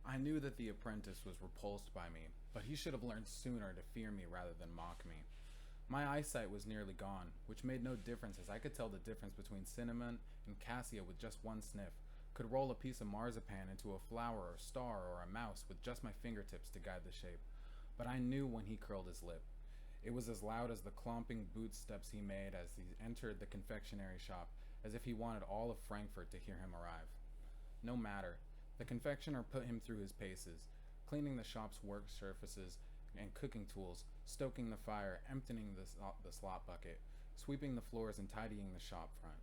I knew that the apprentice was repulsed by me, but he should have learned sooner to fear me rather than mock me. My eyesight was nearly gone, which made no difference as I could tell the difference between cinnamon and cassia with just one sniff, could roll a piece of marzipan into a flower or star or a mouse with just my fingertips to guide the shape. But I knew when he curled his lip. It was as loud as the clomping boot steps he made as he entered the confectionery shop, as if he wanted all of Frankfurt to hear him arrive. No matter. The confectioner put him through his paces, cleaning the shop's work surfaces and cooking tools, stoking the fire, emptying the slop bucket, sweeping the floors, and tidying the shop front.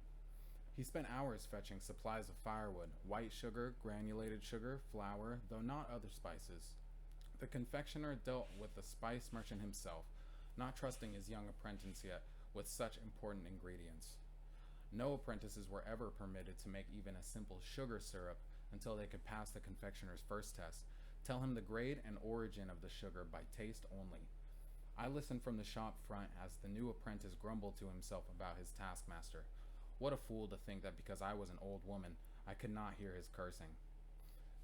He spent hours fetching supplies of firewood, white sugar, granulated sugar, flour, though not other spices. The confectioner dealt with the spice merchant himself, not trusting his young apprentice yet with such important ingredients. No apprentices were ever permitted to make even a simple sugar syrup until they could pass the confectioner's first test, tell him the grade and origin of the sugar by taste only. I listened from the shop front as the new apprentice grumbled to himself about his taskmaster. What a fool to think that because I was an old woman, I could not hear his cursing.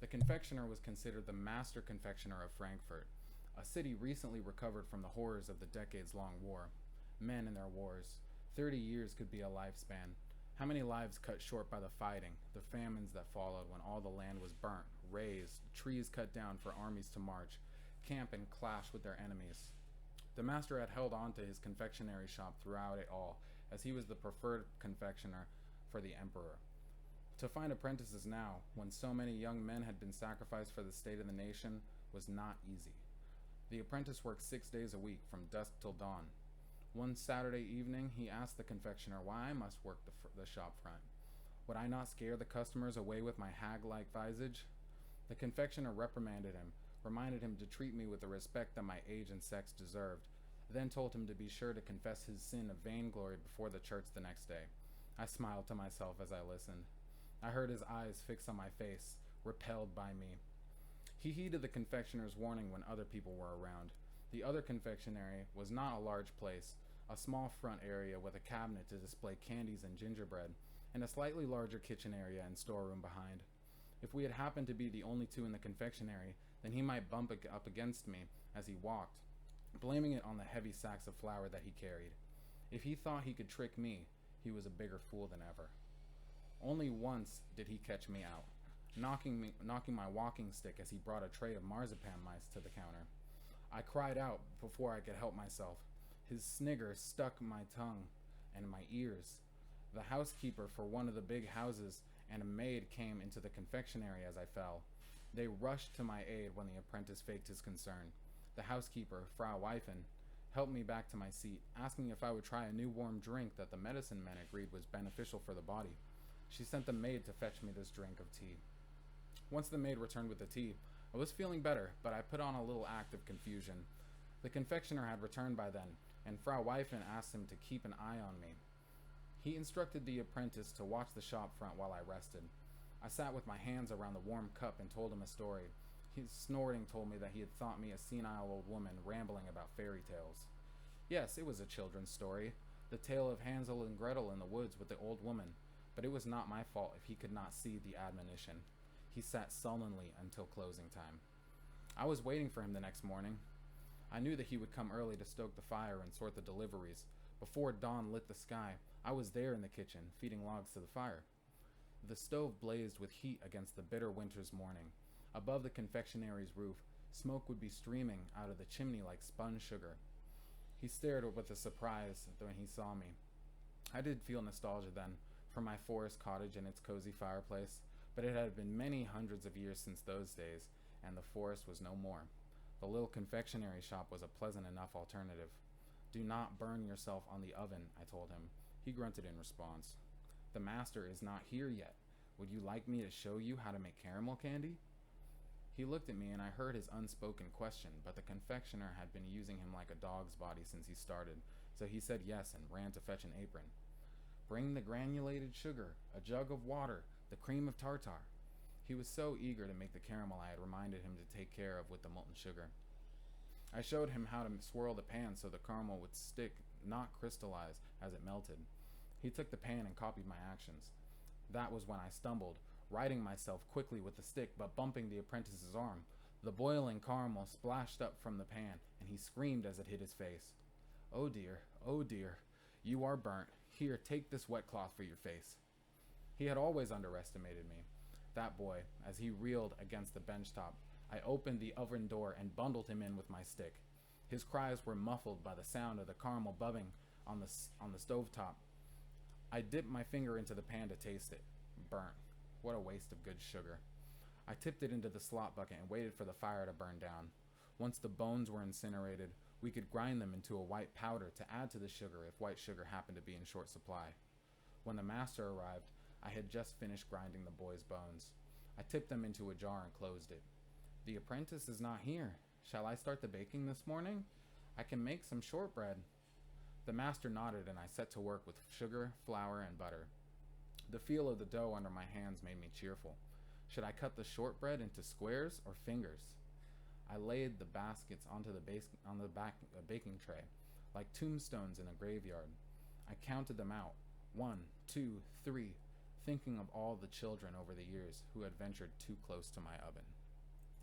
The confectioner was considered the master confectioner of Frankfurt, a city recently recovered from the horrors of the decades-long war. Men and their wars. 30 years could be a lifespan. How many lives cut short by the fighting, the famines that followed when all the land was burnt, razed, trees cut down for armies to march, camp and clash with their enemies. The master had held on to his confectionery shop throughout it all, as he was the preferred confectioner for the emperor. To find apprentices now, when so many young men had been sacrificed for the state of the nation, was not easy. The apprentice worked 6 days a week, from dusk till dawn. One Saturday evening, he asked the confectioner why I must work the shop front. Would I not scare the customers away with my hag-like visage? The confectioner reprimanded him, reminded him to treat me with the respect that my age and sex deserved, then told him to be sure to confess his sin of vainglory before the church the next day. I smiled to myself as I listened. I heard his eyes fixed on my face, repelled by me. He heeded the confectioner's warning when other people were around. The other confectionery was not a large place, a small front area with a cabinet to display candies and gingerbread, and a slightly larger kitchen area and storeroom behind. If we had happened to be the only two in the confectionery, then he might bump up against me as he walked, blaming it on the heavy sacks of flour that he carried. If he thought he could trick me, he was a bigger fool than ever. Only once did he catch me out, knocking my walking stick as he brought a tray of marzipan mice to the counter. I cried out before I could help myself. His snigger stuck my tongue and my ears. The housekeeper for one of the big houses and a maid came into the confectionery as I fell. They rushed to my aid when the apprentice faked his concern. The housekeeper, Frau Weifen, helped me back to my seat, asking if I would try a new warm drink that the medicine men agreed was beneficial for the body. She sent the maid to fetch me this drink of tea. Once the maid returned with the tea, I was feeling better, but I put on a little act of confusion. The confectioner had returned by then, and Frau Weifen asked him to keep an eye on me. He instructed the apprentice to watch the shop front while I rested. I sat with my hands around the warm cup and told him a story. His snorting told me that he had thought me a senile old woman rambling about fairy tales. Yes, it was a children's story, the tale of Hansel and Gretel in the woods with the old woman, but it was not my fault if he could not see the admonition. He sat sullenly until closing time. I was waiting for him the next morning. I knew that he would come early to stoke the fire and sort the deliveries. Before dawn lit the sky, I was there in the kitchen, feeding logs to the fire. The stove blazed with heat against the bitter winter's morning. Above the confectionary's roof, smoke would be streaming out of the chimney like spun sugar. He stared with a surprise when he saw me. I did feel nostalgia then, for my forest cottage and its cozy fireplace, but it had been many hundreds of years since those days, and the forest was no more. The little confectionery shop was a pleasant enough alternative. Do not burn yourself on the oven, I told him. He grunted in response. The master is not here yet. Would you like me to show you how to make caramel candy? He looked at me and I heard his unspoken question, but the confectioner had been using him like a dog's body since he started, so he said yes and ran to fetch an apron. Bring the granulated sugar, a jug of water, the cream of tartar. He was so eager to make the caramel I had reminded him to take care of with the molten sugar. I showed him how to swirl the pan so the caramel would stick, not crystallize, as it melted. He took the pan and copied my actions. That was when I stumbled, righting myself quickly with the stick but bumping the apprentice's arm. The boiling caramel splashed up from the pan, and he screamed as it hit his face. Oh dear, you are burnt. Here, take this wet cloth for your face." He had always underestimated me. That boy, as he reeled against the bench top, I opened the oven door and bundled him in with my stick. His cries were muffled by the sound of the caramel bubbling on the stove top. I dipped my finger into the pan to taste it. Burnt. What a waste of good sugar. I tipped it into the slop bucket and waited for the fire to burn down. Once the bones were incinerated, we could grind them into a white powder to add to the sugar if white sugar happened to be in short supply. When the master arrived, I had just finished grinding the boy's bones. I tipped them into a jar and closed it. "The apprentice is not here. Shall I start the baking this morning? I can make some shortbread." The master nodded, and I set to work with sugar, flour, and butter. The feel of the dough under my hands made me cheerful. Should I cut the shortbread into squares or fingers? I laid the baskets onto the baking tray, like tombstones in a graveyard. I counted them out, 1, 2, 3, thinking of all the children over the years who had ventured too close to my oven.